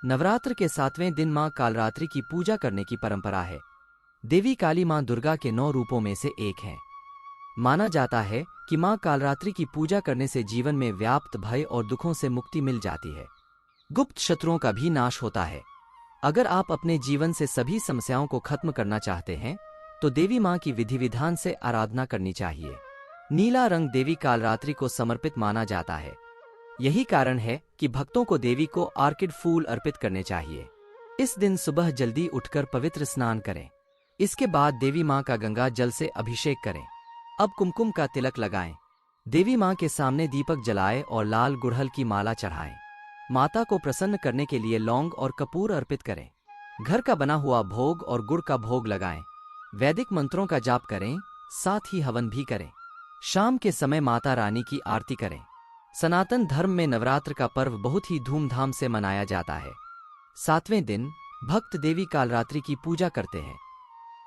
नवरात्र के 7वें दिन मां कालरात्रि की पूजा करने की परंपरा है। देवी काली मां दुर्गा के 9 रूपों में से एक है। माना जाता है कि मां कालरात्रि की पूजा करने से जीवन में व्याप्त भय और दुखों से मुक्ति मिल जाती है। गुप्त शत्रुओं का भी नाश होता है। अगर आप अपने जीवन से सभी समस्याओं को खत्म करना चाहते हैं तो देवी मां की विधि विधान से आराधना करनी चाहिए। नीला रंग देवी कालरात्रि को समर्पित माना जाता है। यही कारण है कि भक्तों को देवी को आर्किड फूल अर्पित करने चाहिए। इस दिन सुबह जल्दी उठकर पवित्र स्नान करें। इसके बाद देवी मां का गंगा जल से अभिषेक करें। अब कुमकुम का तिलक लगाएं। देवी मां के सामने दीपक जलाएं और लाल गुड़हल की माला चढ़ाएं। माता को प्रसन्न करने के लिए लौंग और कपूर अर्पित करें। घर का बना हुआ भोग और गुड़ का भोग लगाएं। वैदिक मंत्रों का जाप करें, साथ ही हवन भी करें। शाम के समय माता रानी की आरती करें। सनातन धर्म में नवरात्र का पर्व बहुत ही धूमधाम से मनाया जाता है। 7वें दिन भक्त देवी कालरात्रि की पूजा करते हैं।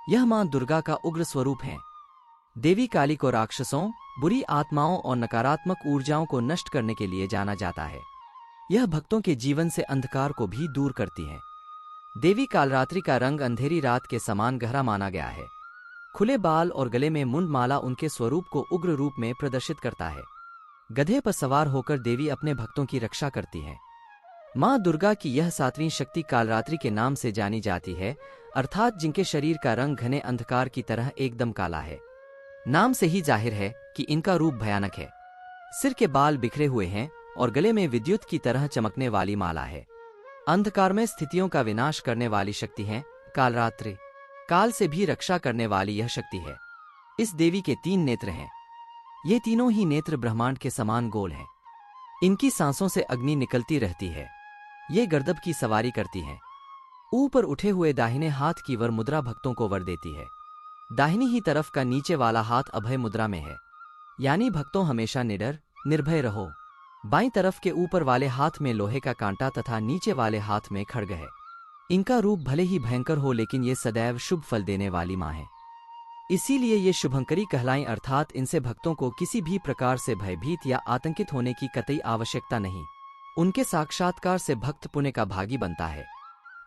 यह मां दुर्गा का उग्र स्वरूप है। देवी काली को राक्षसों, बुरी आत्माओं और नकारात्मक ऊर्जाओं को नष्ट करने के लिए जाना जाता है। यह भक्तों के जीवन से अंधकार को भी दूर करती है। देवी कालरात्रि का रंग अंधेरी रात के समान गहरा माना गया है। खुले बाल और गले में मुंड माला उनके स्वरूप को उग्र रूप में प्रदर्शित करता है। गधे पर सवार होकर देवी अपने भक्तों की रक्षा करती है। मां दुर्गा की यह 7वीं शक्ति कालरात्रि के नाम से जानी जाती है, अर्थात जिनके शरीर का रंग घने अंधकार की तरह एकदम काला है। नाम से ही जाहिर है कि इनका रूप भयानक है। सिर के बाल बिखरे हुए हैं और गले में विद्युत की तरह चमकने वाली माला है। अंधकार में स्थितियों का विनाश करने वाली शक्ति है कालरात्रि। काल से भी रक्षा करने वाली यह शक्ति है। इस देवी के 3 नेत्र हैं। ये तीनों ही नेत्र ब्रह्मांड के समान गोल हैं। इनकी सांसों से अग्नि निकलती रहती है। ये गर्दभ की सवारी करती हैं। ऊपर उठे हुए दाहिने हाथ की वर मुद्रा भक्तों को वर देती है। दाहिनी ही तरफ का नीचे वाला हाथ अभय मुद्रा में है, यानी भक्तों हमेशा निडर निर्भय रहो। बाईं तरफ के ऊपर वाले हाथ में लोहे का कांटा तथा नीचे वाले हाथ में खड्ग है। इनका रूप भले ही भयंकर हो, लेकिन ये सदैव शुभ फल देने वाली मां है। इसीलिए ये शुभंकरी कहलाएं, अर्थात इनसे भक्तों को किसी भी प्रकार से भयभीत या आतंकित होने की कतई आवश्यकता नहीं। उनके साक्षात्कार से भक्त पुण्य का भागी बनता है।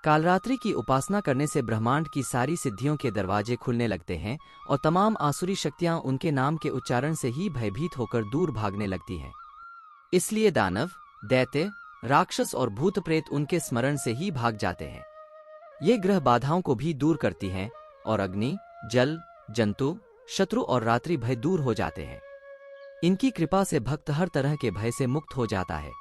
कालरात्रि की उपासना करने से ब्रह्मांड की सारी सिद्धियों के दरवाजे खुलने लगते हैं और तमाम आसुरी शक्तियां उनके नाम के उच्चारण से ही भयभीत होकर दूर भागने लगती हैं। इसलिए दानव, दैत्य, राक्षस और भूत प्रेत उनके स्मरण से ही भाग जाते हैं। ये ग्रह बाधाओं को भी दूर करती हैं और अग्नि, जल, जंतु, शत्रु और रात्रि भय दूर हो जाते हैं। इनकी कृपा से भक्त हर तरह के भय से मुक्त हो जाता है।